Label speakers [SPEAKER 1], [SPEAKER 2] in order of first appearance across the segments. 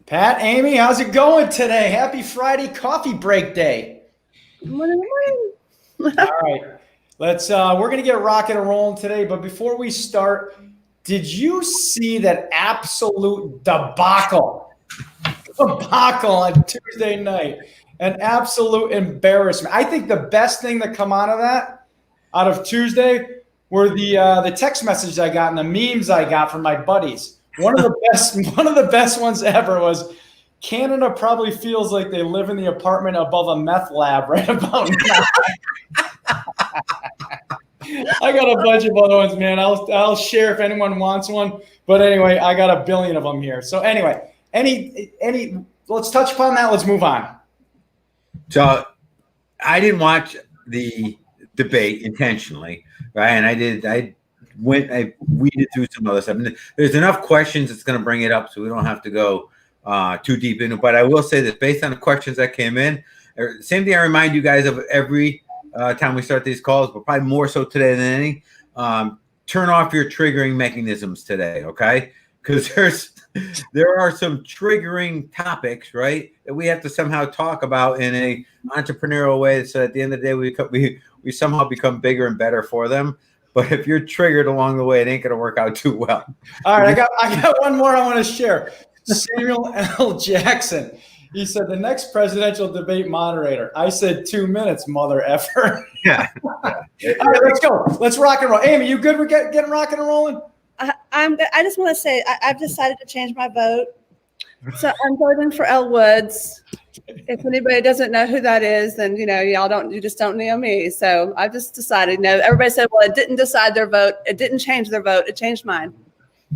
[SPEAKER 1] Pat, Amy, how's it going today? Happy Friday coffee break day.
[SPEAKER 2] Morning, morning.
[SPEAKER 1] All right. We're gonna get rocking and rolling today, but before we start, did you see that absolute debacle on Tuesday night? An absolute embarrassment. I think the best thing that come out of Tuesday, were the text messages I got and the memes I got from my buddies. One of the best ones ever was Canada probably feels like they live in the apartment above a meth lab right about now. I got a bunch of other ones, man. I'll share if anyone wants one. But anyway, I got a billion of them here. So anyway, let's touch upon that. Let's move on.
[SPEAKER 3] So I didn't watch the debate intentionally, right? And I weeded through some other stuff. There's enough questions that's going to bring it up, so we don't have to go too deep into it. But I will say this, based on the questions that came in, same thing I remind you guys of every time we start these calls, but probably more so today than any, turn off your triggering mechanisms today, okay? Because there are some triggering topics, right, that we have to somehow talk about in a entrepreneurial way, so at the end of the day we somehow become bigger and better for them. But if you're triggered along the way, it ain't going to work out too well.
[SPEAKER 1] All right, I got one more I want to share. Samuel L. Jackson. He said, the next presidential debate moderator. I said 2 minutes, mother effer.
[SPEAKER 3] Yeah.
[SPEAKER 1] All right, let's go. Let's rock and roll. Amy, you good with getting rocking and rolling?
[SPEAKER 2] I just want to say I've decided to change my vote. So I'm voting for Elle Woods. If anybody doesn't know who that is, then you just don't know me. So I've just decided. Everybody said, well, it didn't decide their vote. It didn't change their vote. It changed mine.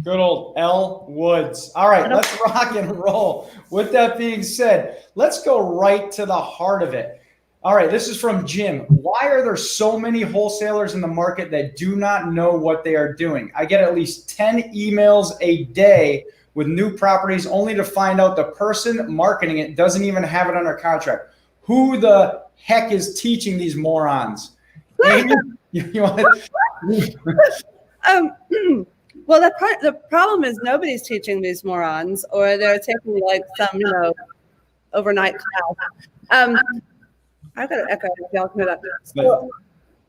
[SPEAKER 1] Good old Elle Woods. All right, let's rock and roll. With that being said, let's go right to the heart of it. All right, this is from Jim. Why are there so many wholesalers in the market that do not know what they are doing? I get at least 10 emails a day with new properties only to find out the person marketing it doesn't even have it under contract. Who the heck is teaching these morons? Amy, you want
[SPEAKER 2] Well, the problem is nobody's teaching these morons, or they're taking like some, overnight class. I've got an echo. If y'all can hear that. So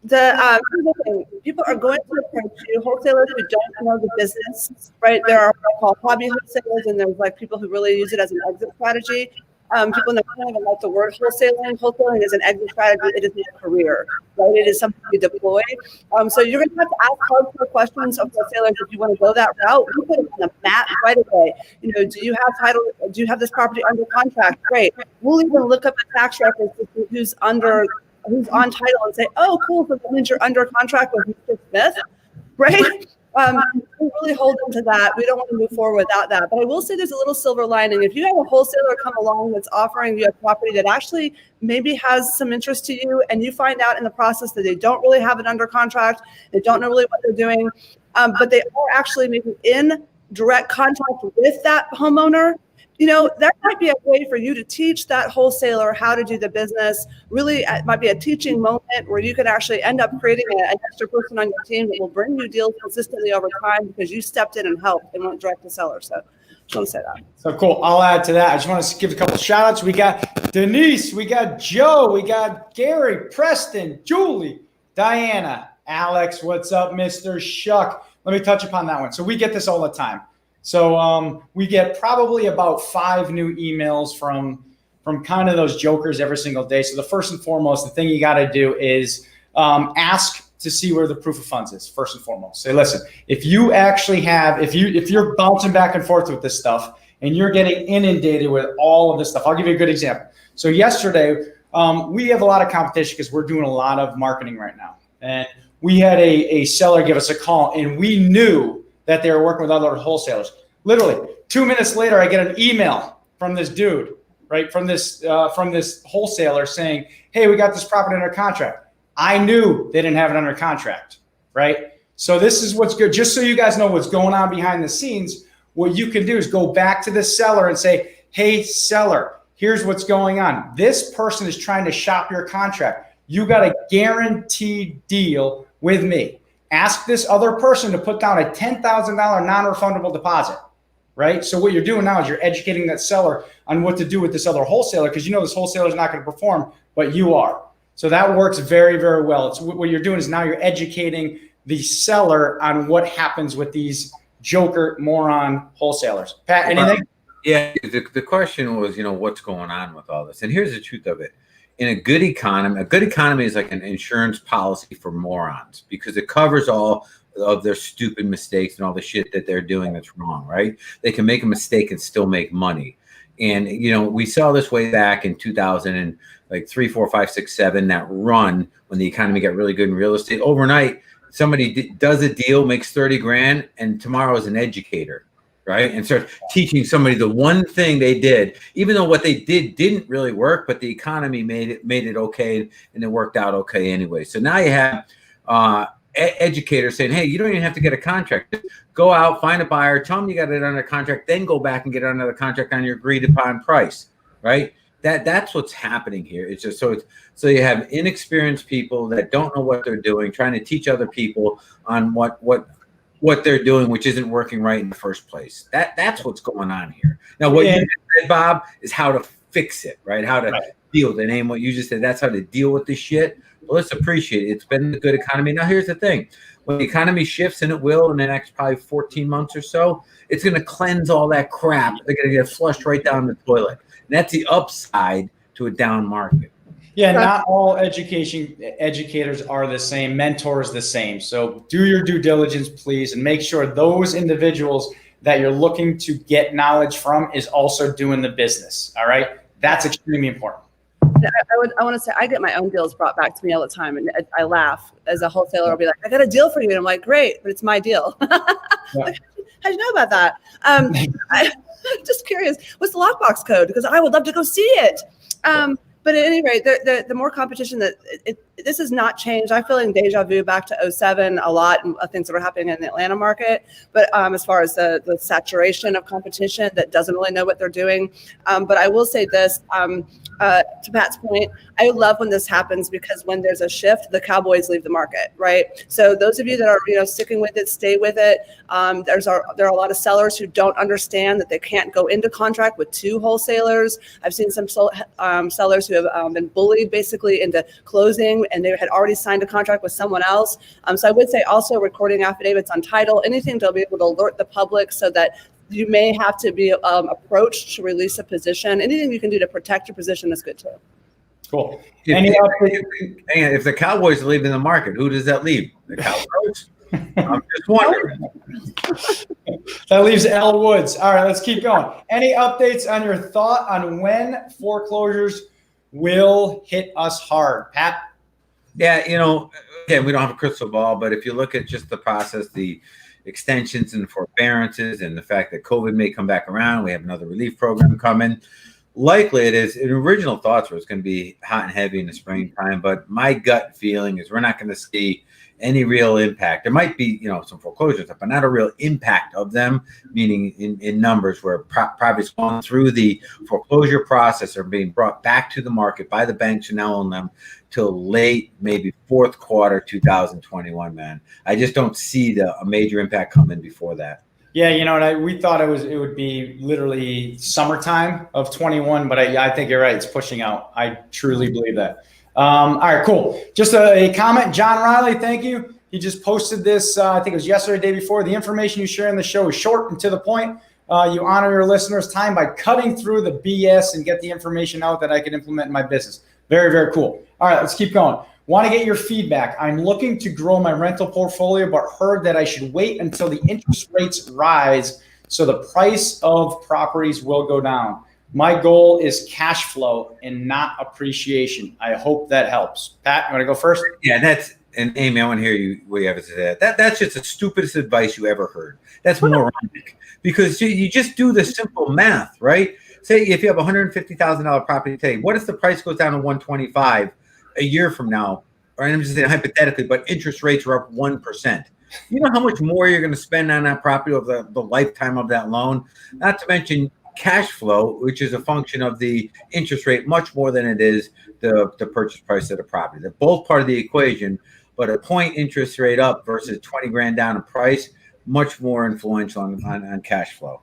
[SPEAKER 2] here's the thing. People are going to approach you, wholesalers who don't know the business, right? There are what I call hobby wholesalers, and there's like people who really use it as an exit strategy. People that don't even like the word wholesaling. Wholesaling is an exit strategy. It is not a career, right? It is something you deploy. So you're going to have to ask hardcore questions of wholesalers if you want to go that route. We put it on the map right away. Do you have title? Do you have this property under contract? Great. We'll even look up the tax records to see who's on title and say, oh, cool. So that means you're under contract with Mr. Smith, right? We really hold them to that. We don't want to move forward without that. But I will say there's a little silver lining. If you have a wholesaler come along that's offering you a property that actually maybe has some interest to you, and you find out in the process that they don't really have it under contract, they don't know really what they're doing, but they are actually maybe in direct contact with that homeowner, that might be a way for you to teach that wholesaler how to do the business. Really, it might be a teaching moment where you could actually end up creating an extra person on your team that will bring you deals consistently over time because you stepped in and helped and went direct to seller. So just want to say that.
[SPEAKER 1] So cool. I'll add to that. I just want to give a couple of shout outs. We got Denise, we got Joe, we got Gary, Preston, Julie, Diana, Alex. What's up, Mr. Shuck? Let me touch upon that one. So we get this all the time. So we get probably about 5 new emails from kind of those jokers every single day. So the first and foremost, the thing you got to do is ask to see where the proof of funds is. First and foremost, say, listen, if you actually have, if you're bouncing back and forth with this stuff and you're getting inundated with all of this stuff, I'll give you a good example. So yesterday, we have a lot of competition because we're doing a lot of marketing right now, and we had a seller give us a call, and we knew that they were working with other wholesalers. Literally 2 minutes later, I get an email from this dude, right? From this wholesaler saying, hey, we got this property under contract. I knew they didn't have it under contract, right? So this is what's good. Just so you guys know what's going on behind the scenes, what you can do is go back to the seller and say, hey, seller, here's what's going on. This person is trying to shop your contract. You got a guaranteed deal with me. Ask this other person to put down a $10,000 non-refundable deposit. right? So what you're doing now is you're educating that seller on what to do with this other wholesaler, because you know this wholesaler is not going to perform, but you are. So that works very, very well. It's what you're doing is now you're educating the seller on what happens with these joker moron wholesalers. Pat, anything?
[SPEAKER 3] Yeah, the question was, what's going on with all this? And here's the truth of it. In a good economy is like an insurance policy for morons, because it covers all of their stupid mistakes and all the shit that they're doing that's wrong, right? They can make a mistake and still make money. And, we saw this way back in 2003, 4, 5, 6, 7, that run when the economy got really good in real estate. Overnight, somebody does a deal, makes 30 grand, and tomorrow is an educator, right? And starts teaching somebody the one thing they did, even though what they did didn't really work, but the economy made it okay, and it worked out okay anyway. So now you have educators saying, hey, you don't even have to get a contract. Go out, find a buyer, tell them you got it under contract, then go back and get another contract on your agreed upon price, right? That's what's happening here. It's just so you have inexperienced people that don't know what they're doing, trying to teach other people on what they're doing, which isn't working right in the first place. That's what's going on here. Now, what you said, Bob, is how to fix it, right? How to deal with it. Name what you just said. That's how to deal with this shit. Well, let's appreciate it. It's been a good economy. Now, here's the thing. When the economy shifts, and it will in the next probably 14 months or so, it's going to cleanse all that crap. They're going to get flushed right down the toilet. And that's the upside to a down market.
[SPEAKER 1] Yeah, not all educators are the same, mentors the same. So do your due diligence, please, and make sure those individuals that you're looking to get knowledge from is also doing the business. All right, that's extremely important.
[SPEAKER 2] I want to say I get my own deals brought back to me all the time, and I laugh as a wholesaler. I'll be like, I got a deal for you, and I'm like, great, but it's my deal. Like, how'd you know about that? I'm just curious, what's the lockbox code? Because I would love to go see it. But at any rate, the more competition this has not changed. I feel in deja vu back to 07 a lot of things that are happening in the Atlanta market. But as far as the saturation of competition that doesn't really know what they're doing. But I will say this, to Pat's point, I love when this happens, because when there's a shift, the cowboys leave the market, right? So those of you that are sticking with it, stay with it. There are a lot of sellers who don't understand that they can't go into contract with two wholesalers. I've seen some sellers who have been bullied basically into closing, and they had already signed a contract with someone else. So I would say also recording affidavits on title, anything to be able to alert the public so that you may have to be approached to release a position. Anything you can do to protect your position is good too.
[SPEAKER 1] Cool.
[SPEAKER 3] If the Cowboys are leaving the market, who does that leave? The Cowboys? I'm just wondering.
[SPEAKER 1] That leaves L Woods. All right, let's keep going. Any updates on your thought on when foreclosures will hit us hard? Pat?
[SPEAKER 3] Yeah, again, we don't have a crystal ball, but if you look at just the process, the extensions and forbearances, and the fact that COVID may come back around, we have another relief program coming. Likely it is. In original thoughts were it's going to be hot and heavy in the springtime, but my gut feeling is we're not going to see any real impact. There might be, some foreclosures, but not a real impact of them, meaning in numbers where properties going through the foreclosure process are being brought back to the market by the banks who now own them till late, maybe fourth quarter 2021, man. I just don't see a major impact coming before that.
[SPEAKER 1] Yeah, we thought it would be literally summertime of 21, but I think you're right. It's pushing out. I truly believe that. All right, cool. Just a comment. John Riley, thank you. He just posted this, I think it was yesterday, the day before. The information you share in the show is short and to the point. You honor your listeners' time by cutting through the BS and get the information out that I can implement in my business. Very, very cool. All right, let's keep going. Want to get your feedback. I'm looking to grow my rental portfolio, but heard that I should wait until the interest rates rise so the price of properties will go down. My goal is cash flow and not appreciation. I hope that helps. Pat, you want to go first?
[SPEAKER 3] Yeah, and Amy, I want to hear what you have to say. That's just the stupidest advice you ever heard. That's moronic, because you just do the simple math, right? Say if you have a $150,000 property today, what if the price goes down to $125 a year from now? Or I'm just saying hypothetically, but interest rates are up 1%. You know how much more you're going to spend on that property over the lifetime of that loan? Not to mention cash flow, which is a function of the interest rate much more than it is the purchase price of the property. They're both part of the equation, but a point interest rate up versus 20 grand down in price, much more influential on cash flow.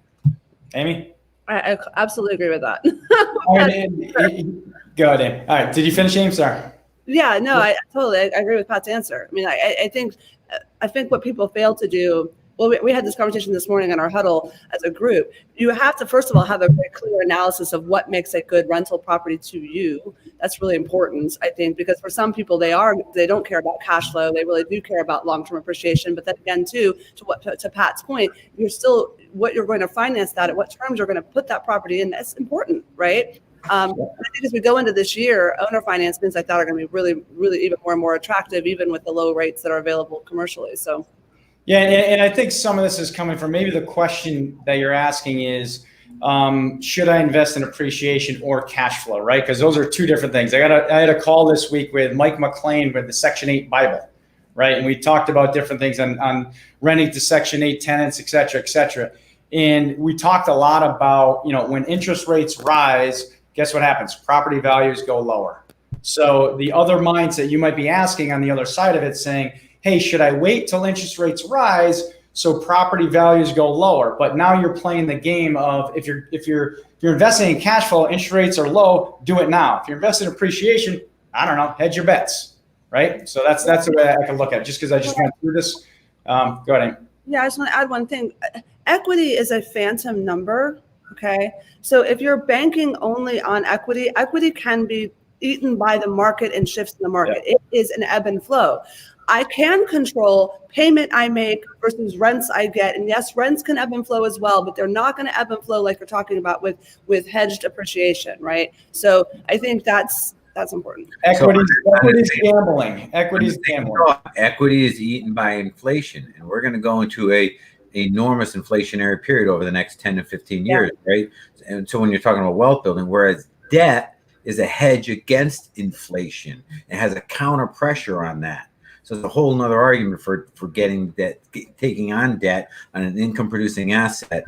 [SPEAKER 1] Amy?
[SPEAKER 2] I absolutely agree with that.
[SPEAKER 1] Go ahead, Amy. All right. Did you finish, Amy? Sorry.
[SPEAKER 2] Yeah, no, I totally I agree with Pat's answer. I mean, I think what people fail to do. Well, we had this conversation this morning in our huddle as a group. You have to, first of all, have a very clear analysis of what makes a good rental property to you. That's really important, I think, because for some people, they don't care about cash flow. They really do care about long-term appreciation. But then again, too, to Pat's point, what you're going to finance that, at what terms you're going to put that property in. That's important, right? I think as we go into this year, owner financings I thought are going to be really, really even more and more attractive, even with the low rates that are available commercially. So.
[SPEAKER 1] Yeah, and I think some of this is coming from maybe the question that you're asking is, should I invest in appreciation or cash flow, right? Because those are two different things. I had a call this week with Mike McLean with the Section 8 Bible, right? And we talked about different things on renting to Section 8 tenants, et cetera, et cetera. And we talked a lot about, when interest rates rise, guess what happens? Property values go lower. So the other mindset you might be asking on the other side of it saying, hey, should I wait till interest rates rise so property values go lower? But now you're playing the game of if you're investing in cash flow, interest rates are low, do it now. If you're investing in appreciation, I don't know, hedge your bets, right? So that's the way I can look at it. Just because I just went through this. Go ahead.
[SPEAKER 2] Yeah, I just want to add one thing. Equity is a phantom number. Okay, so if you're banking only on equity can be eaten by the market and shifts in the market. Yeah. It is an ebb and flow. I can control payment I make versus rents I get. And yes, rents can ebb and flow as well, but they're not going to ebb and flow like you're talking about with hedged appreciation, right? So I think that's important.
[SPEAKER 1] Equity's gambling. Equity's gambling.
[SPEAKER 3] Equity is eaten by inflation, and we're going to go into a enormous inflationary period over the next 10 to 15 years, right? And so when you're talking about wealth building, whereas debt is a hedge against inflation, it has a counter pressure on that. So it's a whole nother argument for getting debt, taking on debt on an income producing asset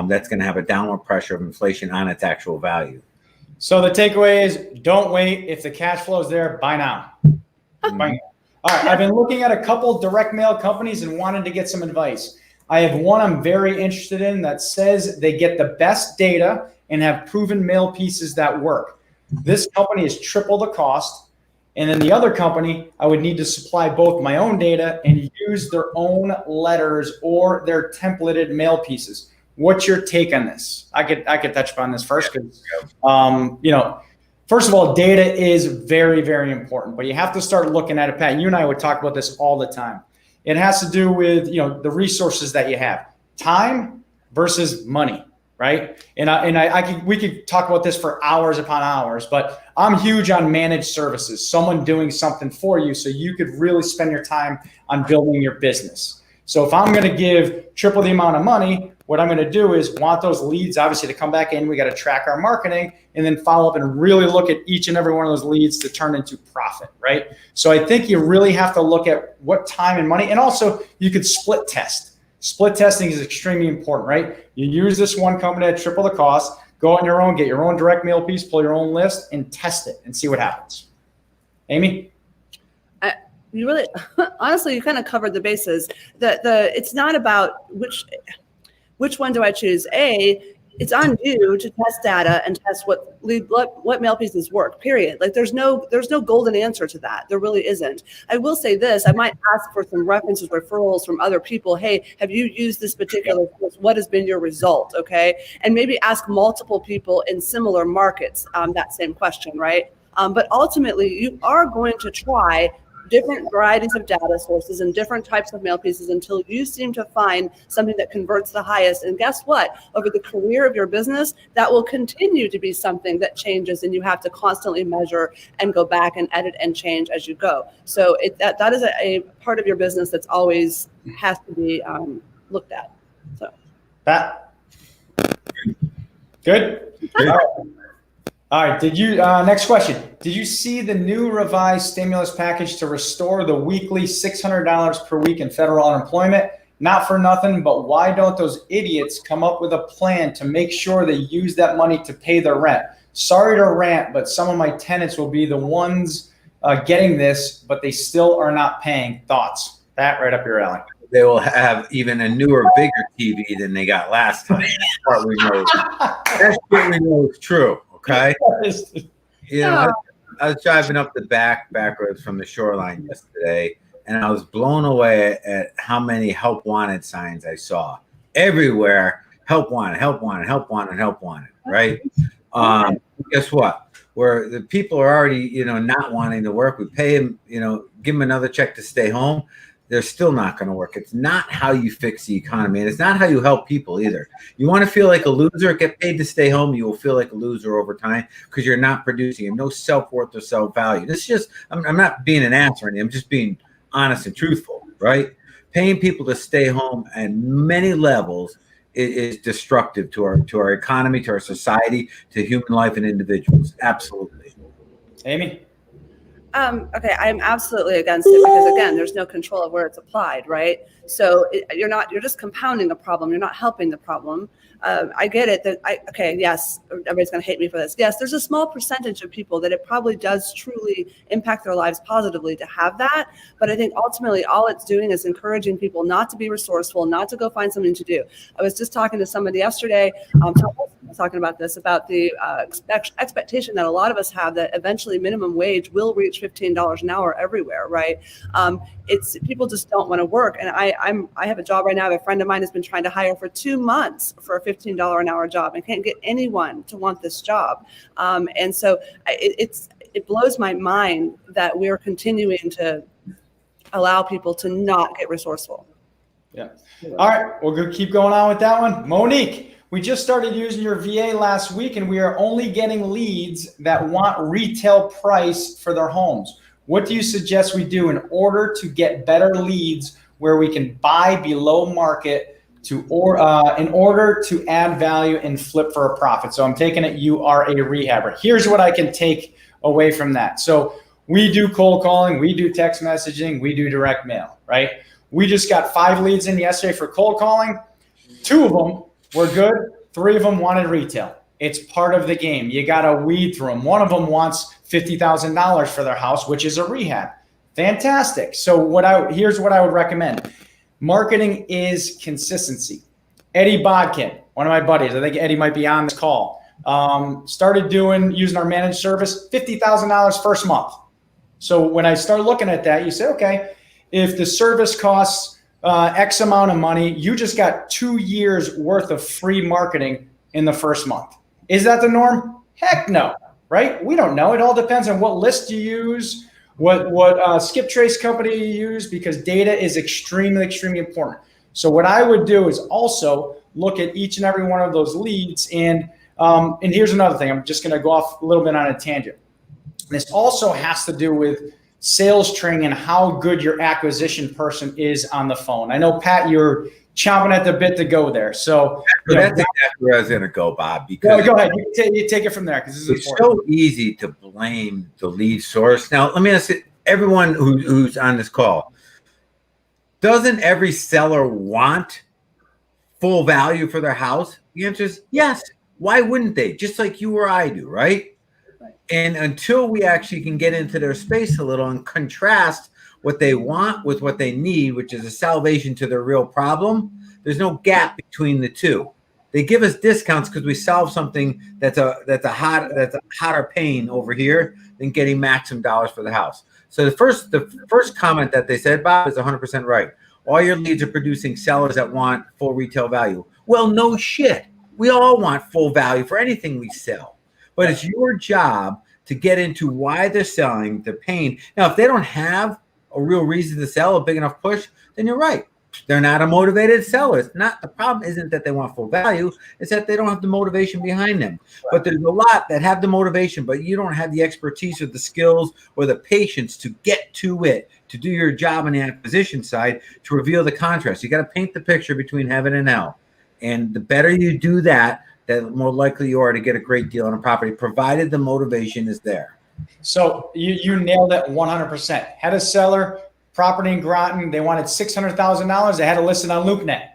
[SPEAKER 3] that's going to have a downward pressure of inflation on its actual value.
[SPEAKER 1] So the takeaway is don't wait. If the cash flow is there, buy now. Buy now. All right. I've been looking at a couple direct mail companies and wanted to get some advice. I have one I'm very interested in that says they get the best data and have proven mail pieces that work. This company is triple the cost. And then the other company, I would need to supply both my own data and use their own letters or their templated mail pieces. What's your take on this? I could touch upon this first because, first of all, data is very, very important, but you have to start looking at it. Pat, you and I would talk about this all the time. It has to do with, the resources that you have, time versus money. Right. And we could talk about this for hours upon hours, but I'm huge on managed services, someone doing something for you so you could really spend your time on building your business. So if I'm going to give triple the amount of money, what I'm going to do is want those leads, obviously, to come back in. We got to track our marketing and then follow up and really look at each and every one of those leads to turn into profit. Right. So I think you really have to look at what time and money, and also you could split test. Split testing is extremely important, right? You use this one company at triple the cost, go on your own, get your own direct mail piece, pull your own list, and test it and see what happens. Amy?
[SPEAKER 2] You really, honestly, you kind of covered the bases. It's not about which one do I choose. It's on you to test data and test what mail pieces work, period. Like there's no golden answer to that. There really isn't. I will say this, I might ask for some references, referrals from other people. Hey, have you used this particular course? What has been your result? Okay. And maybe ask multiple people in similar markets that same question, right? But ultimately you are going to try different varieties of data sources and different types of mail pieces until you seem to find something that converts the highest. And guess what? Over the career of your business, that will continue to be something that changes, and you have to constantly measure and go back and edit and change as you go. So that is a part of your business that's always has to be looked at. So
[SPEAKER 1] that good. All right. Did you next question? Did you see the new revised stimulus package to restore the weekly $600 per week in federal unemployment? Not for nothing, but why don't those idiots come up with a plan to make sure they use that money to pay their rent? Sorry to rant, but some of my tenants will be the ones getting this, but they still are not paying. Thoughts? That right up your alley.
[SPEAKER 3] they will have even a newer, bigger TV than they got last time. That part we know. That shit we know is true. Okay. You know, I was driving up the back roads from the shoreline yesterday, and I was blown away at how many help wanted signs I saw everywhere. Help wanted, help wanted, help wanted, help wanted. Right. Guess what? Where the people are already, you know, not wanting to work, we pay them, you know, give them another check to stay home. They're still not going to work. It's not how you fix the economy, and it's not how you help people either. You want to feel like a loser, get paid to stay home. You will feel like a loser over time because you're not producing and no self-worth or self-value. This is just, I'm not being an ass or anything. I'm just being honest and truthful, right? Paying people to stay home at many levels is destructive to our economy, to our society, to human life and individuals. Absolutely.
[SPEAKER 1] Amy?
[SPEAKER 2] Okay, I'm absolutely against it because again, there's no control of where it's applied, right? So you're just compounding the problem. You're not helping the problem. I get it. Yes, everybody's going to hate me for this. Yes, there's a small percentage of people that it probably does truly impact their lives positively to have that. But I think ultimately all it's doing is encouraging people not to be resourceful, not to go find something to do. I was just talking to somebody yesterday, talking about this, about the expectation that a lot of us have that eventually minimum wage will reach $15 an hour everywhere, right? It's people just don't want to work. And I have a job right now. A friend of mine has been trying to hire for 2 months for a $15 an hour job and can't get anyone to want this job. And so it blows my mind that we're continuing to allow people to not get resourceful.
[SPEAKER 1] Yeah. All right. We'll keep going on with that one. Monique, we just started using your VA last week, and we are only getting leads that want retail price for their homes. What do you suggest we do in order to get better leads where we can buy below market in order to add value and flip for a profit? So I'm taking it you are a rehabber. Here's what I can take away from that. So we do cold calling, we do text messaging, we do direct mail, right? We just got 5 leads in yesterday for cold calling. 2 of them were good. 3 of them wanted retail. It's part of the game. You got to weed through them. One of them wants $50,000 for their house, which is a rehab. Fantastic. So here's what I would recommend. Marketing is consistency. Eddie Bodkin, one of my buddies, I think Eddie might be on this call, started using our managed service, $50,000 first month. So when I start looking at that, you say, okay, if the service costs X amount of money, you just got 2 years worth of free marketing in the first month. Is that the norm? Heck no, right? We don't know. It all depends on what list you use, what skip trace company you use, because data is extremely, extremely important. So what I would do is also look at each and every one of those leads. And here's another thing. I'm just going to go off a little bit on a tangent. This also has to do with sales training and how good your acquisition person is on the phone. I know, Pat, you're chomping at the bit to go there. So
[SPEAKER 3] that's exactly where I was going to go, Bob. Because
[SPEAKER 1] go ahead. You take it from there, because this is important.
[SPEAKER 3] So easy to blame the lead source. Now, let me ask everyone who's on this call, doesn't every seller want full value for their house? The answer is yes. Why wouldn't they? Just like you or I do, right? And until we actually can get into their space a little and contrast what they want with what they need, which is a salvation to their real problem, there's no gap between the two. They give us discounts because we solve something that's a hotter pain over here than getting maximum dollars for the house. So the first comment that they said, Bob, is 100% right. All your leads are producing sellers that want full retail value. Well, no shit. We all want full value for anything we sell. But it's your job to get into why they're selling, the pain. Now, if they don't have a real reason to sell, a big enough push, then you're right. They're not a motivated seller. The problem isn't that they want full value. It's that they don't have the motivation behind them. But there's a lot that have the motivation, but you don't have the expertise or the skills or the patience to get to it, to do your job on the acquisition side, to reveal the contrast. You got to paint the picture between heaven and hell. And the better you do that, the more likely you are to get a great deal on a property, provided the motivation is there. So
[SPEAKER 1] you nailed it 100%. Had a seller, property in Groton, they wanted $600,000. They had to list it on LoopNet,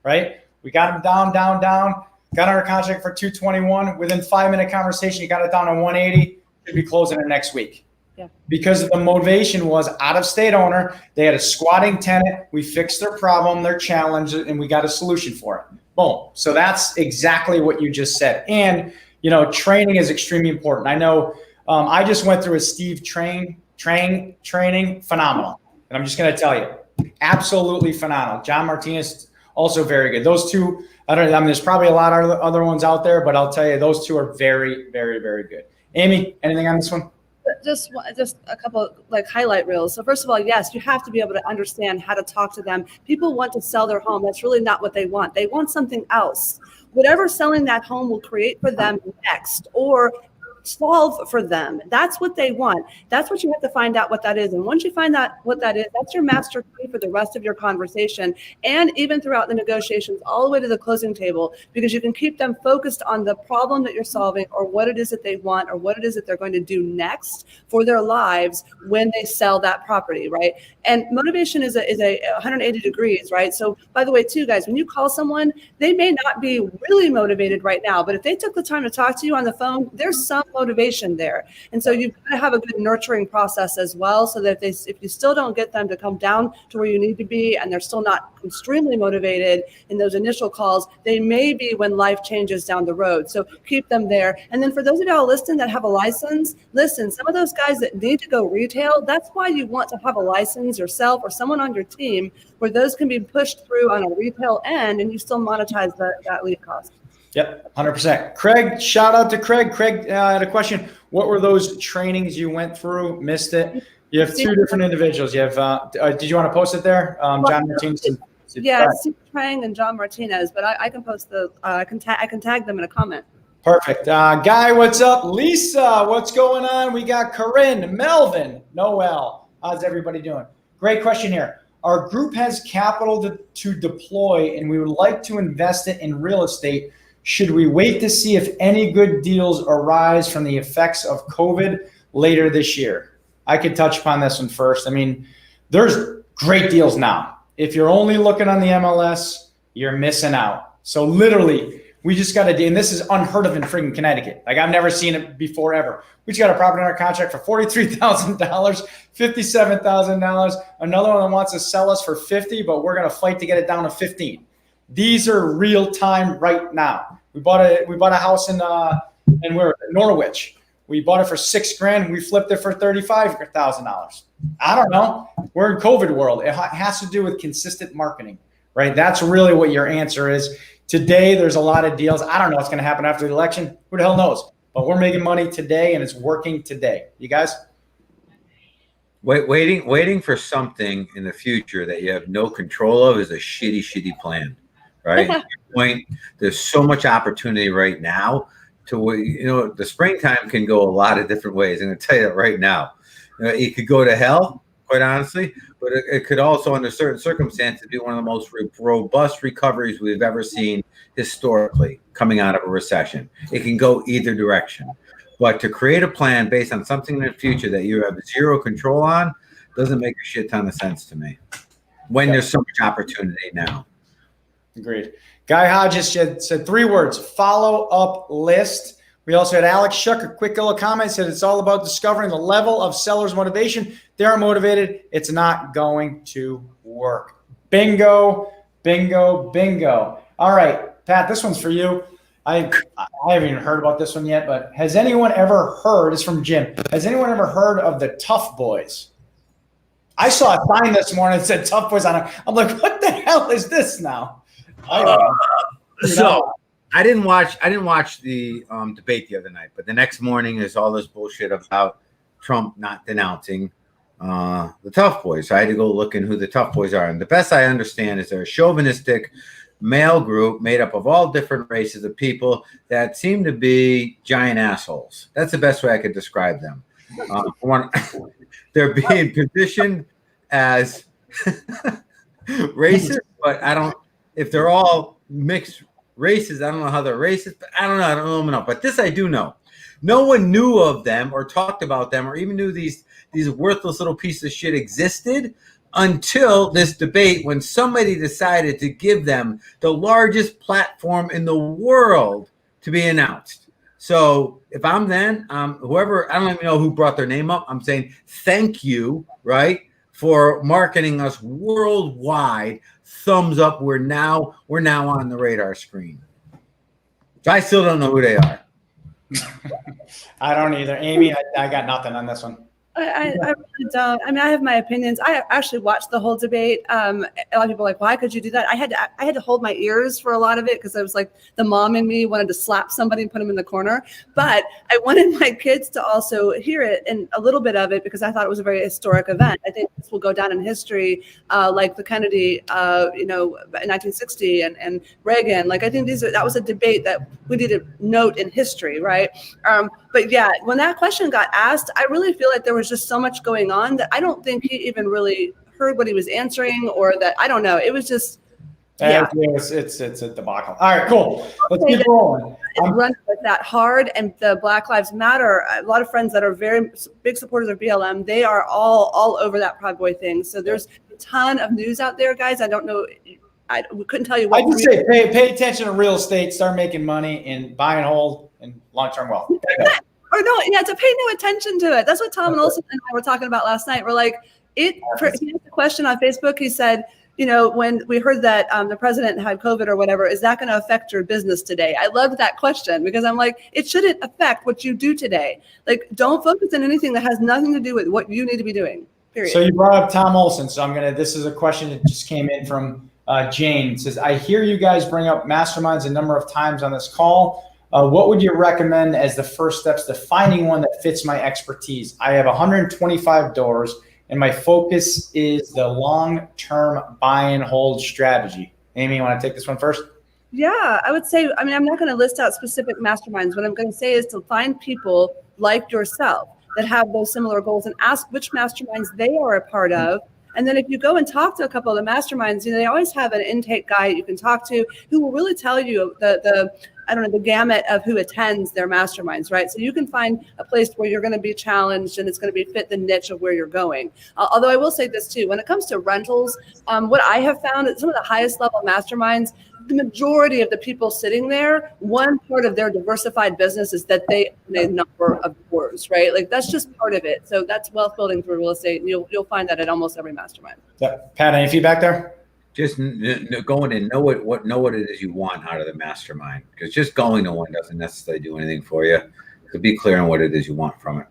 [SPEAKER 1] right? We got them down, got under contract for $221. Within 5-minute conversation, you got it down to $180. Should be closing it next week.
[SPEAKER 2] Yeah.
[SPEAKER 1] Because the motivation was out-of-state owner. They had a squatting tenant. We fixed their problem, their challenge, and we got a solution for it. Boom. So that's exactly what you just said. And, training is extremely important. I know I just went through a Steve training, phenomenal. And I'm just going to tell you, absolutely phenomenal. John Martinez, also very good. Those two, there's probably a lot of other ones out there, but I'll tell you, those two are very, very, very good. Amy, anything on this one?
[SPEAKER 2] Just a couple highlight reels. So first of all, yes, you have to be able to understand how to talk to them. People want to sell their home. That's really not what they want. They want something else. Whatever selling that home will create for them next, or solve for them. That's what they want. That's what you have to find out what that is. And once you find out what that is, that's your master key for the rest of your conversation, and even throughout the negotiations all the way to the closing table, because you can keep them focused on the problem that you're solving, or what it is that they want, or what it is that they're going to do next for their lives when they sell that property, right? And motivation is a 180 degrees, right? So by the way, too, guys, when you call someone, they may not be really motivated right now, but if they took the time to talk to you on the phone, there's some motivation there. And so you've got to have a good nurturing process as well, so that if you still don't get them to come down to where you need to be, and they're still not extremely motivated in those initial calls, they may be when life changes down the road. So keep them there. And then for those of y'all listening that have a license, listen, some of those guys that need to go retail, that's why you want to have a license yourself, or someone on your team, where those can be pushed through on a retail end, and you still monetize that lead cost.
[SPEAKER 1] Yep, 100%. Craig, shout out to Craig. Craig had a question. What were those trainings you went through? Missed it. You have two different individuals. You have. Did you want to post it there? John Martinez.
[SPEAKER 2] Yeah, Steve Trang and John Martinez. But I can post I can tag them in a comment.
[SPEAKER 1] Perfect. Guy, what's up? Lisa, what's going on? We got Corinne, Melvin, Noel. How's everybody doing? Great question here. Our group has capital to deploy, and we would like to invest it in real estate. Should we wait to see if any good deals arise from the effects of COVID later this year? I could touch upon this one first. I mean, there's great deals now. If you're only looking on the MLS, you're missing out. So literally, we just got to do, and this is unheard of in freaking Connecticut. Like, I've never seen it before ever. We just got a property under contract for $43,000, $57,000. Another one that wants to sell us for $50,000, but we're going to fight to get it down to $15,000. These are real time right now. We bought a house in Norwich. We bought it for $6,000. We flipped it for $35,000. I don't know. We're in COVID world. It has to do with consistent marketing, right? That's really what your answer is. Today, there's a lot of deals. I don't know what's going to happen after the election. Who the hell knows? But we're making money today, and it's working today. You guys?
[SPEAKER 3] Waiting for something in the future that you have no control of is a shitty plan. Right? At your point, there's so much opportunity right now to the springtime can go a lot of different ways. I'm going to tell you that right now. It could go to hell, quite honestly, but it could also, under certain circumstances, be one of the most robust recoveries we've ever seen historically coming out of a recession. It can go either direction. But to create a plan based on something in the future that you have zero control on doesn't make a shit ton of sense to me when there's so much opportunity now.
[SPEAKER 1] Agreed. Guy Hodges said 3 words: follow-up list. We also had Alex Shuck, a quick little comment, said it's all about discovering the level of seller's motivation. They aren't motivated. It's not going to work. Bingo, bingo, bingo. All right, Pat, this one's for you. I haven't even heard about this one yet, but has anyone ever heard, it's from Jim, has anyone ever heard of the Tough Boys? I saw a sign this morning that said Tough Boys on it. I'm like, what the hell is this now?
[SPEAKER 3] So I didn't watch the debate the other night, but the next morning there's all this bullshit about Trump not denouncing the Tough Boys. So I had to go look in who the Tough Boys are. And the best I understand is they're a chauvinistic male group made up of all different races of people that seem to be giant assholes. That's the best way I could describe them. They're being positioned as racist, but if they're all mixed races, I don't know how they're racist, but I don't know. But this I do know. No one knew of them or talked about them or even knew these worthless little pieces of shit existed until this debate, when somebody decided to give them the largest platform in the world to be announced. So if I'm then, whoever, I don't even know who brought their name up. I'm saying thank you, right, for marketing us worldwide. Thumbs up. We're now on the radar screen. I still don't know who they are.
[SPEAKER 1] I don't either. Amy, I got nothing on this one.
[SPEAKER 2] I really don't. I mean, I have my opinions. I actually watched the whole debate. A lot of people are like, why could you do that? I had to hold my ears for a lot of it because I was like, the mom in me wanted to slap somebody and put them in the corner. But I wanted my kids to also hear it and a little bit of it because I thought it was a very historic event. I think this will go down in history, like the Kennedy, in 1960 and Reagan. Like I think that was a debate that we need to note in history, right? But yeah, when that question got asked, I really feel like there was just so much going on that I don't think he even really heard what he was answering, or that I don't know. It was just, yeah,
[SPEAKER 1] it's a debacle. All right, cool. Let's keep rolling.
[SPEAKER 2] Run with that hard, and the Black Lives Matter. A lot of friends that are very big supporters of BLM, they are all over that Proud Boy thing. So there's a ton of news out there, guys. I don't know. We couldn't tell you what.
[SPEAKER 1] I just say pay attention to real estate, start making money, and buy and hold and long-term wealth.
[SPEAKER 2] Or no, yeah, to pay no attention to it. That's what Tom and Olson and I were talking about last night. We're like, he asked a question on Facebook. He said, when we heard that the president had COVID or whatever, is that going to affect your business today? I loved that question because I'm like, it shouldn't affect what you do today. Like, don't focus on anything that has nothing to do with what you need to be doing, period.
[SPEAKER 1] So you brought up Tom Olson. So this is a question that just came in from Jane. It says, I hear you guys bring up masterminds a number of times on this call. What would you recommend as the first steps to finding one that fits my expertise? I have 125 doors, and my focus is the long-term buy and hold strategy. Amy, you want to take this one first?
[SPEAKER 2] Yeah, I would say, I'm not going to list out specific masterminds. What I'm going to say is to find people like yourself that have those similar goals and ask which masterminds they are a part of. And then if you go and talk to a couple of the masterminds, they always have an intake guy you can talk to who will really tell you the gamut of who attends their masterminds, right? So you can find a place where you're going to be challenged and it's going to be fit the niche of where you're going. Although I will say this too, when it comes to rentals, what I have found at some of the highest level masterminds, the majority of the people sitting there, one part of their diversified business is that they own a number of doors, right? Like that's just part of it. So that's wealth building through real estate. And you'll find that at almost every mastermind.
[SPEAKER 1] Yeah. Pat, any feedback there?
[SPEAKER 3] Just going and know what it is you want out of the mastermind, because just going to one doesn't necessarily do anything for you. So be clear on what it is you want from it.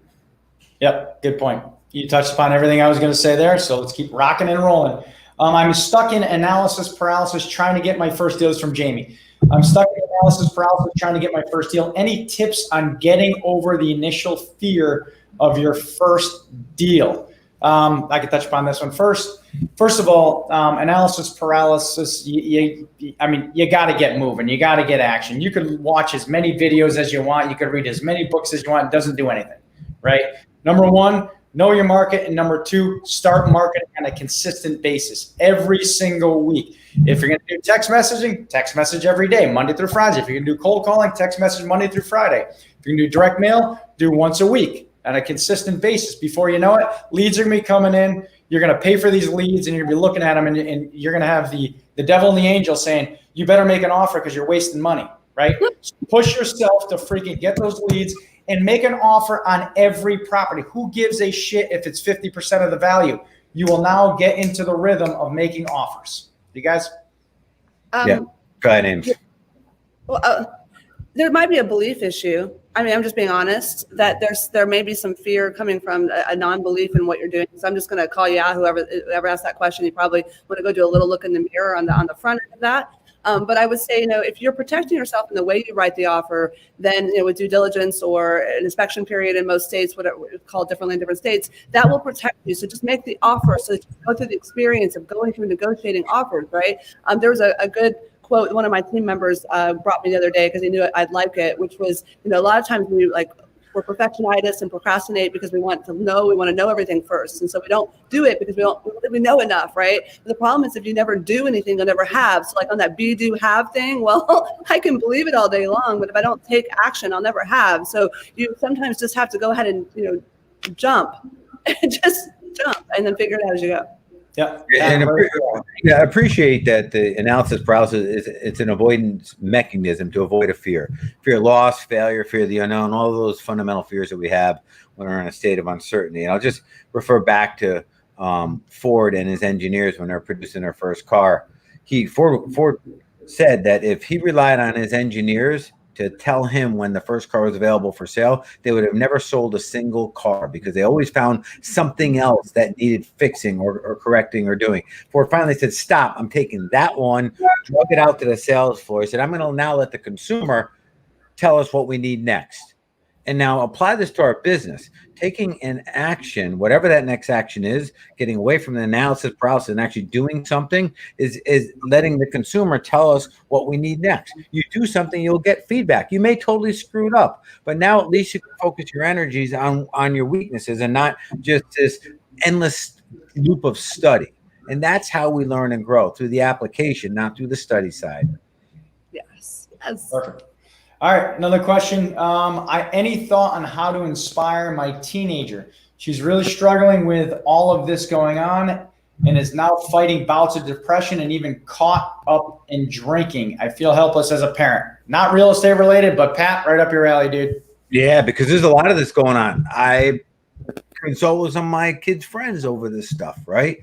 [SPEAKER 1] Yep, good point. You touched upon everything I was going to say there, so let's keep rocking and rolling. I'm stuck in analysis paralysis trying to get my first deals from Jamie. I'm stuck in analysis paralysis trying to get my first deal. Any tips on getting over the initial fear of your first deal? I can touch upon this one first. First of all, analysis paralysis, you got to get moving. You got to get action. You could watch as many videos as you want. You could read as many books as you want. It doesn't do anything, right? Number one, know your market. And number two, start marketing on a consistent basis every single week. If you're going to do text messaging, text message every day, Monday through Friday. If you're going to do cold calling, text message Monday through Friday. If you're going to do direct mail, do once a week on a consistent basis. Before you know it, leads are going to be coming in. You're going to pay for these leads and you're going to be looking at them and you're going to have the devil and the angel saying, you better make an offer because you're wasting money, right? So push yourself to freaking get those leads and make an offer on every property. Who gives a shit if it's 50% of the value? You will now get into the rhythm of making offers. You guys?
[SPEAKER 3] Yeah, go ahead, Ames.
[SPEAKER 2] Well, there might be a belief issue. I'm just being honest that there may be some fear coming from a non-belief in what you're doing. So I'm just going to call you out. Whoever asked that question, you probably want to go do a little look in the mirror on the front end of that. But I would say, if you're protecting yourself in the way you write the offer, then with due diligence or an inspection period in most states, whatever it's called differently in different states, that will protect you. So just make the offer so that you go through the experience of going through negotiating offers, right? There was a good quote one of my team members brought me the other day because he knew I'd like it, which was, a lot of times we're perfectionists and procrastinate because we want to know everything first. And so we don't do it because we know enough, right? But the problem is if you never do anything, you'll never have. So like on that be, do, have thing, well, I can believe it all day long, but if I don't take action, I'll never have. So you sometimes just have to go ahead and, jump, just jump and then figure it out as you go.
[SPEAKER 1] Yeah.
[SPEAKER 3] I appreciate that the analysis paralysis it's an avoidance mechanism to avoid a fear of loss, failure, fear of the unknown, all of those fundamental fears that we have when we're in a state of uncertainty. And I'll just refer back to Ford and his engineers when they're producing their first car. Ford said that if he relied on his engineers to tell him when the first car was available for sale, they would have never sold a single car because they always found something else that needed fixing or correcting or doing. Ford finally said, stop, I'm taking that one, drug it out to the sales floor. He said, I'm going to now let the consumer tell us what we need next. And now apply this to our business. Taking an action, whatever that next action is, getting away from the analysis paralysis and actually doing something is letting the consumer tell us what we need next. You do something, you'll get feedback. You may totally screw it up, but now at least you can focus your energies on your weaknesses and not just this endless loop of study. And that's how we learn and grow, through the application, not through the study side.
[SPEAKER 2] Yes.
[SPEAKER 1] Perfect. All right, another question. Any thought on how to inspire my teenager? She's really struggling with all of this going on and is now fighting bouts of depression and even caught up in drinking. I feel helpless as a parent. Not real estate related, but Pat, right up your alley, dude.
[SPEAKER 3] Yeah, because there's a lot of this going on. I consult with some of my kids' friends over this stuff, right?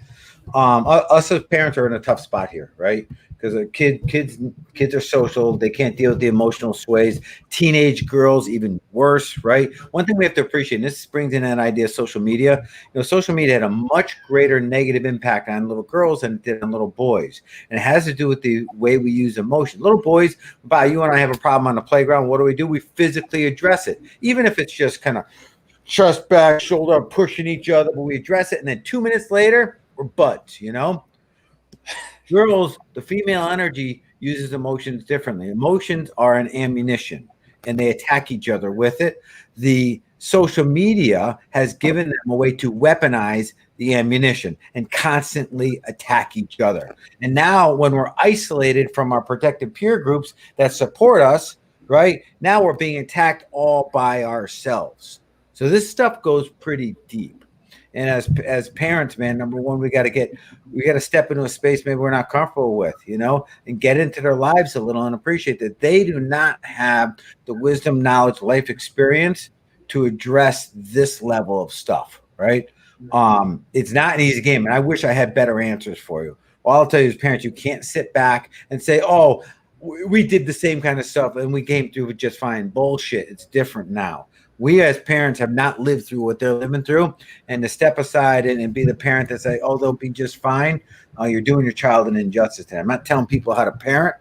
[SPEAKER 3] Us as parents are in a tough spot here, right? Because kids are social. They can't deal with the emotional sways. Teenage girls, even worse, right? One thing we have to appreciate, and this brings in that idea of social media. Social media had a much greater negative impact on little girls than it did on little boys. And it has to do with the way we use emotion. Little boys, you and I have a problem on the playground. What do? We physically address it. Even if it's just kind of chest back, shoulder up, pushing each other, but we address it. And then 2 minutes later, we're buds, Girls, the female energy uses emotions differently. Emotions are an ammunition and they attack each other with it. The social media has given them a way to weaponize the ammunition and constantly attack each other. And now when we're isolated from our protected peer groups that support us, right, now we're being attacked all by ourselves. So this stuff goes pretty deep. And as parents, man, number one, we got to step into a space maybe we're not comfortable with, and get into their lives a little and appreciate that they do not have the wisdom, knowledge, life experience to address this level of stuff, right? It's not an easy game, and I wish I had better answers for you. All I'll tell you as parents, you can't sit back and say, oh, we did the same kind of stuff and we came through with just fine. Bullshit. It's different now. We as parents have not lived through what they're living through, and to step aside and be the parent that say, oh, they'll be just fine. You're doing your child an injustice. I'm not telling people how to parent.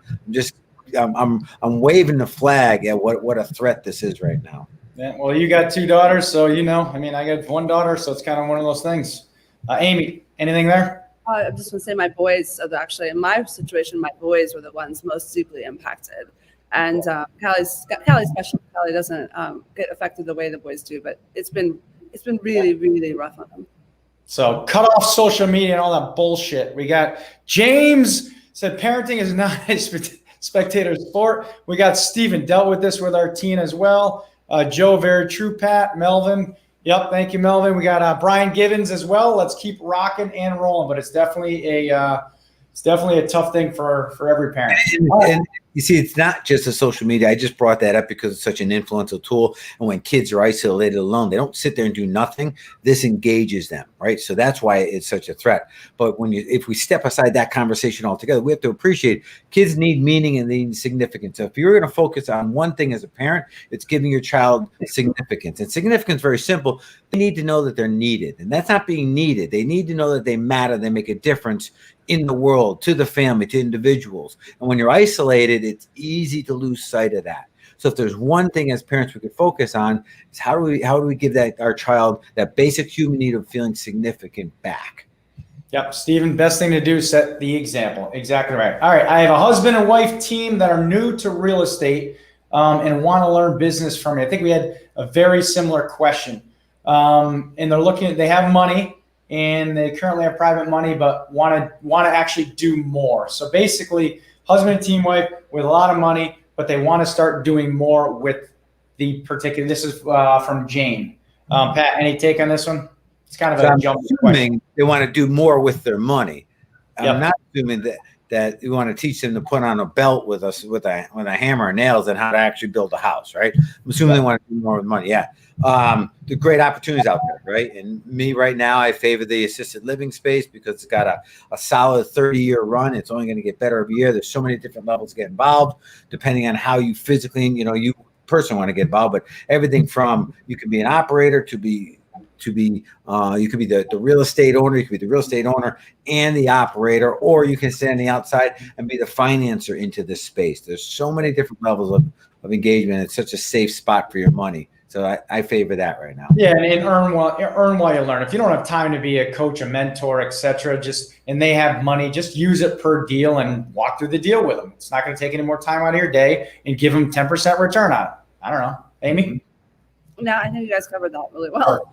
[SPEAKER 3] I'm waving the flag at what a threat this is right now.
[SPEAKER 1] Yeah, well, you got 2 daughters, so I got 1 daughter, so it's kind of one of those things. Amy, anything there?
[SPEAKER 2] I just want to say my boys, actually in my situation, my boys were the ones most deeply impacted. And Callie's special. Callie doesn't get affected the way the boys do, but it's been really, really rough on them.
[SPEAKER 1] So cut off social media and all that bullshit. We got James said parenting is not a spectator sport. We got Steven dealt with this with our teen as well. Joe, very true, Pat. Melvin. Yep, thank you, Melvin. We got Brian Givens as well. Let's keep rocking and rolling, but it's definitely a tough thing for every parent.
[SPEAKER 3] And you see, it's not just the social media. I just brought that up because it's such an influential tool. And when kids are isolated alone, they don't sit there and do nothing. This engages them, right? So that's why it's such a threat. But if we step aside that conversation altogether, we have to appreciate kids need meaning and they need significance. So if you're going to focus on one thing as a parent, it's giving your child significance. And significance is very simple. They need to know that they're needed. And that's not being needed. They need to know that they matter. They make a difference in the world, to the family, to individuals. And when you're isolated, it's easy to lose sight of that. So if there's one thing as parents we could focus on, is how do we give our child that basic human need of feeling significant back?
[SPEAKER 1] Yep, Stephen, best thing to do is set the example. Exactly right. All right, I have a husband and wife team that are new to real estate and want to learn business from me. I think we had a very similar question. And they have money, and they currently have private money, but want to actually do more. So basically, husband and team wife with a lot of money, but they want to start doing more with the particular. This is from Jane. Pat, any take on this one? It's kind of
[SPEAKER 3] So
[SPEAKER 1] a
[SPEAKER 3] I'm
[SPEAKER 1] jump
[SPEAKER 3] assuming they want to do more with their money. I'm
[SPEAKER 1] Yep.
[SPEAKER 3] not assuming that you want to teach them to put on a belt with a hammer and nails and how to actually build a house, right? I'm assuming they want to do more with money. Yeah. The great opportunities out there, right? And me right now, I favor the assisted living space because it's got a solid 30-year run. It's only going to get better every year. There's so many different levels to get involved, depending on how you physically, you person want to get involved. But everything from you can be an operator you could be the real estate owner, you could be the real estate owner and the operator, or you can stand on the outside and be the financer into this space. There's so many different levels of engagement. It's such a safe spot for your money. So I favor that right now.
[SPEAKER 1] Yeah, and earn while you learn. If you don't have time to be a coach, a mentor, etc., and they have money, just use it per deal and walk through the deal with them. It's not going to take any more time out of your day, and give them 10% return on it. I don't know, Amy.
[SPEAKER 2] No, I think you guys covered that really well.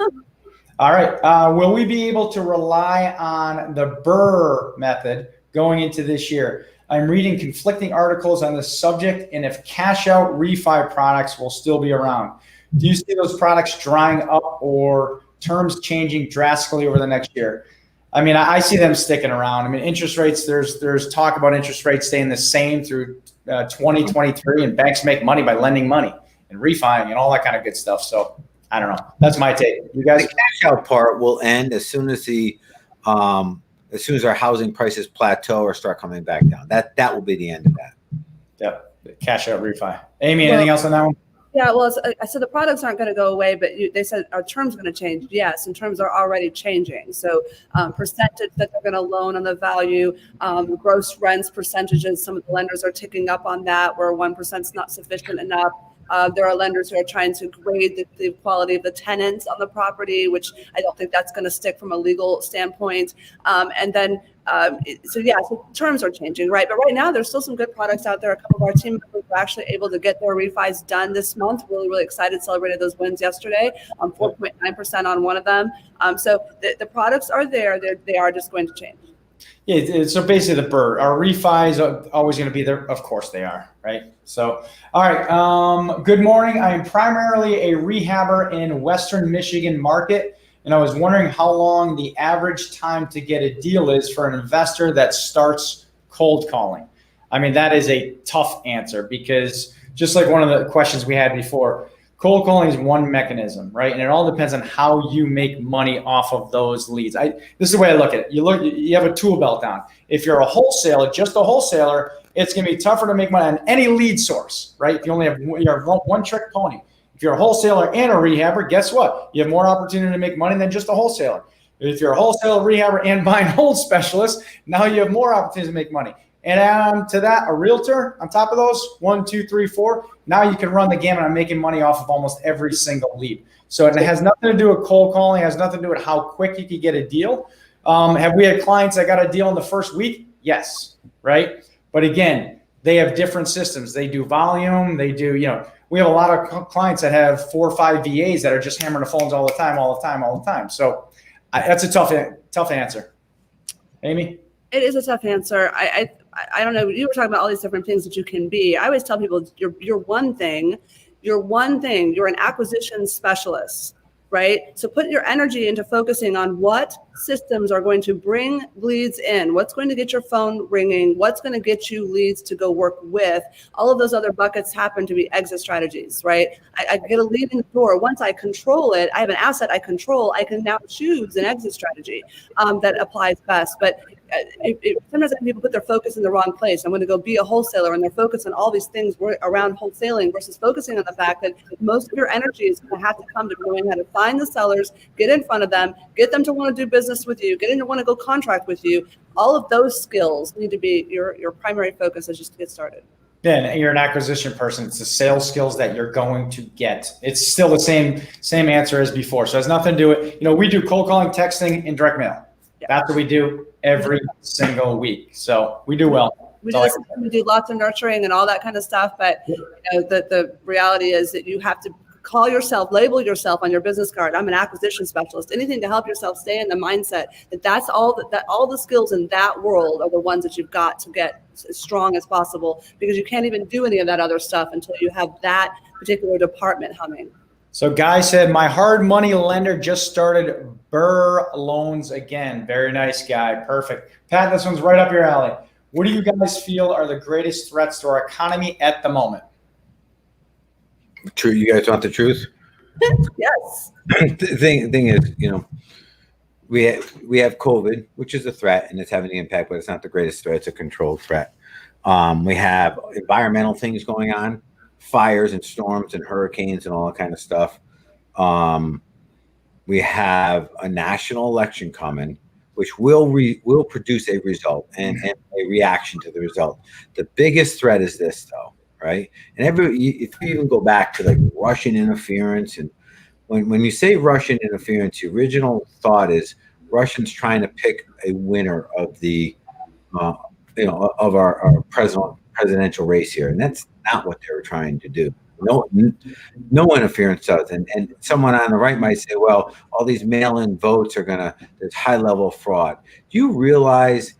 [SPEAKER 1] All right. Will we be able to rely on the Burr method going into this year? I'm reading conflicting articles on this subject, and if cash out refi products will still be around. Do you see those products drying up or terms changing drastically over the next year? I mean, I see them sticking around. I mean, interest rates, there's talk about interest rates staying the same through 2023, and banks make money by lending money and refining and all that kind of good stuff. So I don't know. That's my take. You guys?
[SPEAKER 3] The cash out part will end as soon as our housing prices plateau or start coming back down. That will be the end of that.
[SPEAKER 1] Yep. The cash out refi. Amy, anything else on that one?
[SPEAKER 2] Yeah, well, I said the products aren't going to go away, but they said our terms are going to change. Yes, and terms are already changing. So percentage that they're going to loan on the value, gross rents percentages, some of the lenders are ticking up on that where 1% is not sufficient enough. There are lenders who are trying to grade the quality of the tenants on the property, which I don't think that's going to stick from a legal standpoint. So terms are changing, right? But right now, there's still some good products out there. A couple of our team members were actually able to get their refis done this month. Really, really excited. Celebrated those wins yesterday. 4.9% on one of them. So the products are there. They are just going to change.
[SPEAKER 1] Yeah, so basically the Burr, our refis are always going to be there. Of course they are, right? So, all right. Good morning. I am primarily a rehabber in Western Michigan market, and I was wondering how long the average time to get a deal is for an investor that starts cold calling. I mean, that is a tough answer because just like one of the questions we had before, cold calling is one mechanism, right? And it all depends on how you make money off of those leads. This is the way I look at it. You have a tool belt down. If you're a wholesaler, just a wholesaler, it's going to be tougher to make money on any lead source, right? If you only have you're a one-trick pony. If you're a wholesaler and a rehabber, guess what? You have more opportunity to make money than just a wholesaler. If you're a wholesaler, rehabber, and buy and hold specialist, now you have more opportunities to make money. And to that, a realtor on top of those, 1, 2, 3, 4. Now you can run the gamut on making money off of almost every single lead. So it has nothing to do with cold calling. It has nothing to do with how quick you can get a deal. Have we had clients that got a deal in the first week? Yes, right? But again, they have different systems. They do volume. They do, we have a lot of clients that have 4 or 5 VAs that are just hammering the phones all the time. So that's a tough answer. Amy?
[SPEAKER 2] It is a tough answer. I don't know. You were talking about all these different things that you can be. I always tell people you're one thing. You're an acquisition specialist, right? So put your energy into focusing on what systems are going to bring leads in, what's going to get your phone ringing, what's going to get you leads to go work with. All of those other buckets happen to be exit strategies, right? I get a lead in the door. Once I control it, I have an asset I control. I can now choose an exit strategy that applies best. But sometimes people put their focus in the wrong place. I'm going to go be a wholesaler, and they're focused on all these things around wholesaling versus focusing on the fact that most of your energy is going to have to come to knowing how to find the sellers, get in front of them, get them to want to do business with you, get them to want to go contract with you. All of those skills need to be your primary focus as just to get started.
[SPEAKER 1] Yeah, you're an acquisition person. It's the sales skills that you're going to get. It's still the same answer as before. So it has nothing to do with, we do cold calling, texting, and direct mail. Yeah. That's what we do every single week. So we do well.
[SPEAKER 2] We do lots of nurturing and all that kind of stuff. But the reality is that you have to label yourself on your business card. I'm an acquisition specialist. Anything to help yourself stay in the mindset that all the skills in that world are the ones that you've got to get as strong as possible, because you can't even do any of that other stuff until you have that particular department humming.
[SPEAKER 1] So Guy said, my hard money lender just started Burr loans again. Very nice, Guy. Perfect. Pat, this one's right up your alley. What do you guys feel are the greatest threats to our economy at the moment?
[SPEAKER 3] True. You guys want the truth?
[SPEAKER 2] Yes.
[SPEAKER 3] The thing is, we have COVID, which is a threat and it's having an impact, but it's not the greatest threat. It's a controlled threat. We have environmental things going on, fires and storms and hurricanes and all that kind of stuff. We have a national election coming, which will produce a result and a reaction to the result. The biggest threat is this, though, right? And if you even go back to like Russian interference, and when you say Russian interference, the original thought is Russians trying to pick a winner of the of our presidential race here, and that's not what they were trying to do. No interference does. And someone on the right might say, well, all these mail-in votes there's high level fraud. Do you realize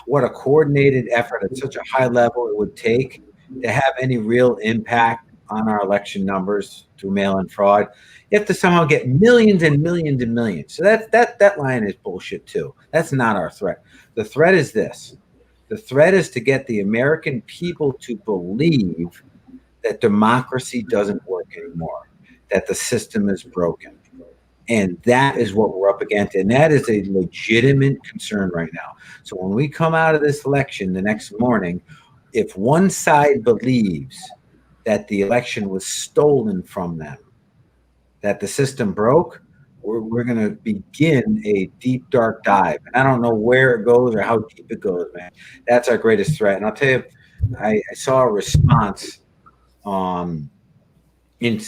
[SPEAKER 3] what a coordinated effort at such a high level it would take to have any real impact on our election numbers through mail-in fraud? You have to somehow get millions and millions and millions. So that line is bullshit too. That's not our threat. The threat is this. The threat is to get the American people to believe that democracy doesn't work anymore, that the system is broken. And that is what we're up against. And that is a legitimate concern right now. So when we come out of this election the next morning, if one side believes that the election was stolen from them, that the system broke, we're going to begin a deep, dark dive. And I don't know where it goes or how deep it goes, man. That's our greatest threat. And I'll tell you, I saw a response in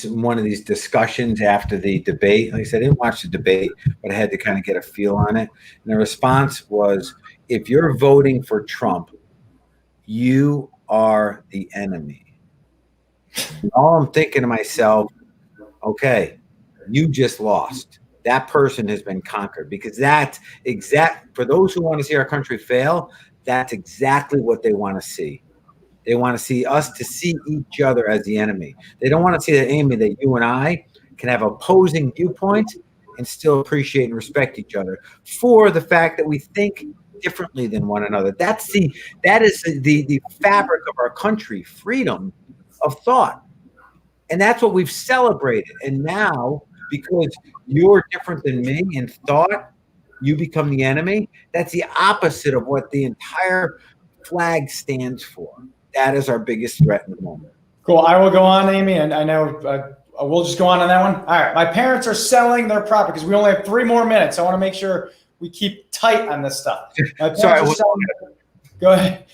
[SPEAKER 3] one of these discussions after the debate. Like I said, I didn't watch the debate, but I had to kind of get a feel on it. And the response was, if you're voting for Trump, you are the enemy. And all I'm thinking to myself, okay, you just lost. That person has been conquered, because that's for those who want to see our country fail, that's exactly what they want to see. They want to see us to see each other as the enemy. They don't want to see that, Amy, that you and I can have opposing viewpoints and still appreciate and respect each other for the fact that we think differently than one another. That is the fabric of our country, freedom of thought. And that's what we've celebrated. And now, because you're different than me in thought, you become the enemy. That's the opposite of what the entire flag stands for. That is our biggest threat in the moment.
[SPEAKER 1] Cool. I will go on, Amy, and I know we'll just go on that one. All right. My parents are selling their property because we only have 3 more minutes. I want to make sure we keep tight on this stuff. Go ahead.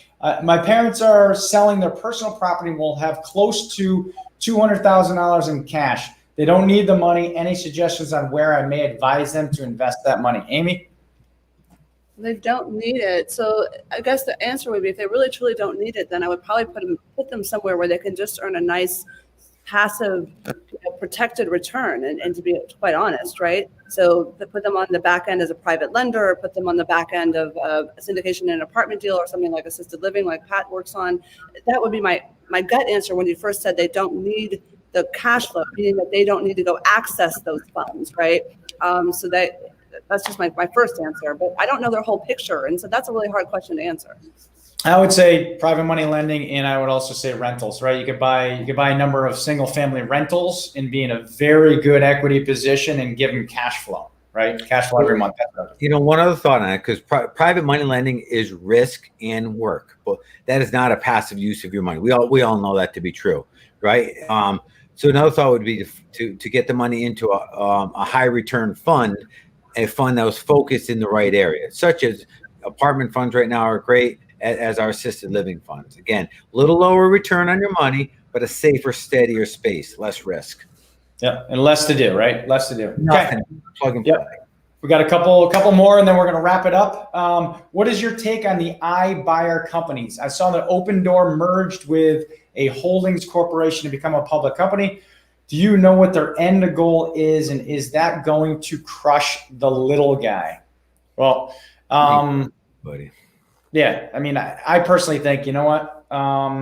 [SPEAKER 1] My parents are selling their personal property and will have close to $200,000 in cash. They don't need the money. Any suggestions on where I may advise them to invest that money? Amy?
[SPEAKER 2] They don't need it. So I guess the answer would be, if they really truly don't need it, then I would probably put them somewhere where they can just earn a nice passive protected return. And to be quite honest, right? So to put them on the back end as a private lender, or put them on the back end of a syndication in an apartment deal or something like assisted living, like Pat works on. That would be my gut answer when you first said they don't need the cash flow, meaning that they don't need to go access those funds, right? So that's just my first answer, but I don't know their whole picture. And so that's a really hard question to answer.
[SPEAKER 1] I would say private money lending, and I would also say rentals, right? You could buy a number of single family rentals and be in a very good equity position and give them cash flow, right? Cash flow every month.
[SPEAKER 3] One other thought on it, because private money lending is risk and work, but that is not a passive use of your money. We all know that to be true, right? So another thought would be to get the money into a high return fund, a fund that was focused in the right area, such as apartment funds right now are great, as our assisted living funds. Again, a little lower return on your money, but a safer, steadier space, less risk.
[SPEAKER 1] Yeah, and less to do, right? Less to do.
[SPEAKER 3] Nothing. Okay. Plug and play.
[SPEAKER 1] Yep. We got a couple more, and then we're going to wrap it up. What is your take on the iBuyer companies? I saw that Open Door merged with a holdings corporation to become a public company. Do you know what their end goal is, and is that going to crush the little guy? Well,
[SPEAKER 3] buddy.
[SPEAKER 1] Yeah, I mean, I personally think, you know what?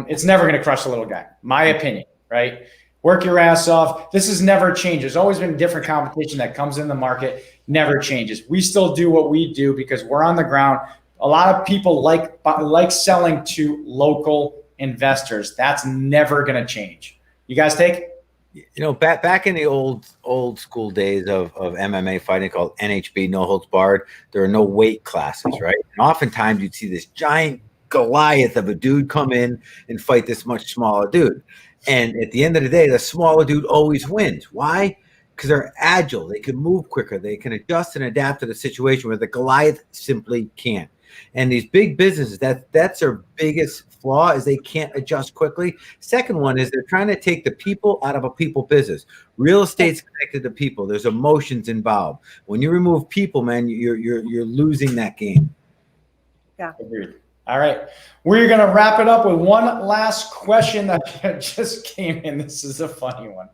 [SPEAKER 1] It's never going to crush the little guy. My opinion, right? Work your ass off. This has never changed. There's always been different competition that comes in the market, never changes. We still do what we do because we're on the ground. A lot of people like selling to local investors. That's never going to change. You guys take?
[SPEAKER 3] Back in the old school days of MMA fighting called NHB, no holds barred, there are no weight classes, right? And oftentimes you'd see this giant Goliath of a dude come in and fight this much smaller dude. And at the end of the day, the smaller dude always wins. Why? Because they're agile. They can move quicker. They can adjust and adapt to the situation where the Goliath simply can't. And these big businesses, that's their biggest flaw is they can't adjust quickly. Second one is they're trying to take the people out of a people business. Real estate's connected to people. There's emotions involved. When you remove people, man, you're losing that game.
[SPEAKER 2] Yeah.
[SPEAKER 1] Agreed. All right. We're going to wrap it up with one last question that just came in. This is a funny one.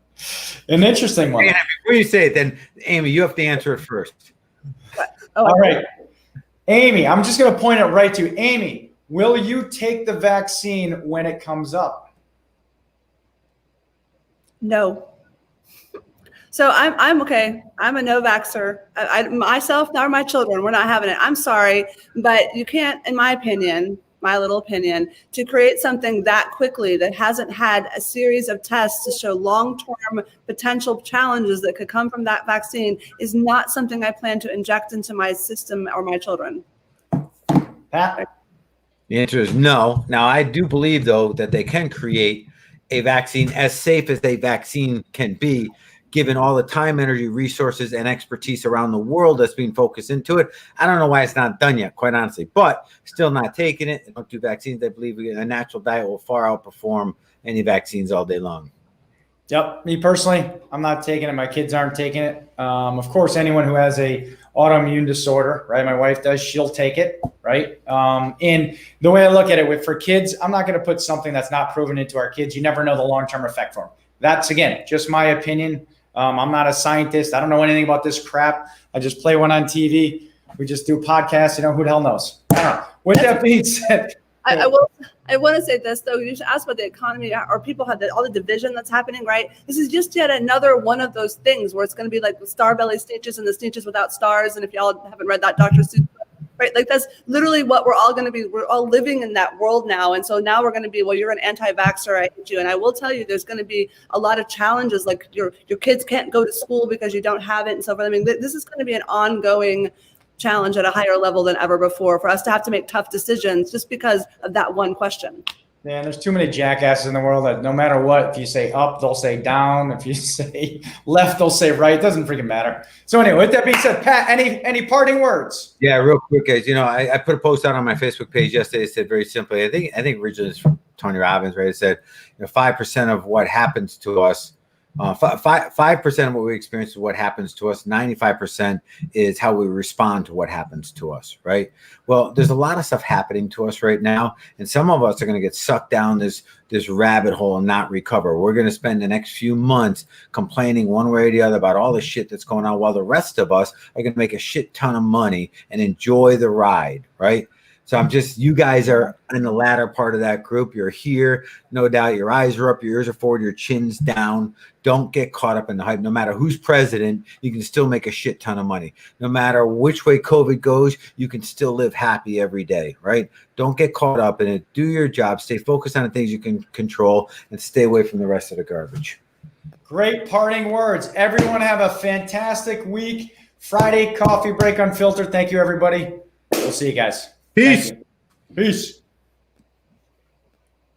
[SPEAKER 1] An interesting one.
[SPEAKER 3] Before you say it, then, Amy, you have to answer it first.
[SPEAKER 1] All right. Amy, I'm just going to point it right to you. Amy, will you take the vaccine when it comes up?
[SPEAKER 2] No. So I'm okay. I'm a no vaxxer. I myself, nor my children, we're not having it. I'm sorry, but you can't, in my opinion, my little opinion, to create something that quickly that hasn't had a series of tests to show long-term potential challenges that could come from that vaccine is not something I plan to inject into my system or my children.
[SPEAKER 1] Pat?
[SPEAKER 3] The answer is no. Now, I do believe, though, that they can create a vaccine as safe as a vaccine can be, given all the time, energy, resources, and expertise around the world that's being focused into it. I don't know why it's not done yet, quite honestly, but still not taking it. Don't do vaccines. I believe a natural diet will far outperform any vaccines all day long.
[SPEAKER 1] Yep. Me personally, I'm not taking it. My kids aren't taking it. Of course, anyone who has a autoimmune disorder, right? My wife does, she'll take it, right? And the way I look at it for kids, I'm not going to put something that's not proven into our kids. You never know the long-term effect for them. That's, again, just my opinion. I'm not a scientist. I don't know anything about this crap. I just play one on TV. We just do podcasts. Who the hell knows? I don't know. With that being said,
[SPEAKER 2] I want to say this, though. You should ask about the economy, or people have all the division that's happening, right? This is just yet another one of those things where it's going to be like the star belly stitches and the stitches without stars. And if y'all haven't read that Dr. Seuss, right? Like that's literally what we're all going to be. We're all living in that world now. And so now we're going to be, well, you're an anti-vaxxer, I hate you. And I will tell you, there's going to be a lot of challenges, like your kids can't go to school because you don't have it and so forth. I mean, this is going to be an ongoing challenge at a higher level than ever before for us to have to make tough decisions just because of that one question.
[SPEAKER 1] Man, there's too many jackasses in the world that no matter what, if you say up, they'll say down. If you say left, they'll say right. It doesn't freaking matter. So anyway, with that being said, Pat, any parting words?
[SPEAKER 3] Yeah, real quick, guys. I put a post out on my Facebook page yesterday. It said very simply, I think originally it's from Tony Robbins, right? It said 5% of what happens to us, 5% of what we experience is what happens to us. 95% is how we respond to what happens to us, right? Well, there's a lot of stuff happening to us right now, and some of us are going to get sucked down this rabbit hole and not recover. We're going to spend the next few months complaining one way or the other about all the shit that's going on, while the rest of us are going to make a shit ton of money and enjoy the ride, right? So you guys are in the latter part of that group. You're here, no doubt. Your eyes are up, your ears are forward, your chin's down. Don't get caught up in the hype. No matter who's president, you can still make a shit ton of money. No matter which way COVID goes, you can still live happy every day, right? Don't get caught up in it. Do your job. Stay focused on the things you can control and stay away from the rest of the garbage.
[SPEAKER 1] Great parting words. Everyone have a fantastic week. Friday coffee break unfiltered. Thank you, everybody. We'll see you guys.
[SPEAKER 3] Peace.
[SPEAKER 1] Peace.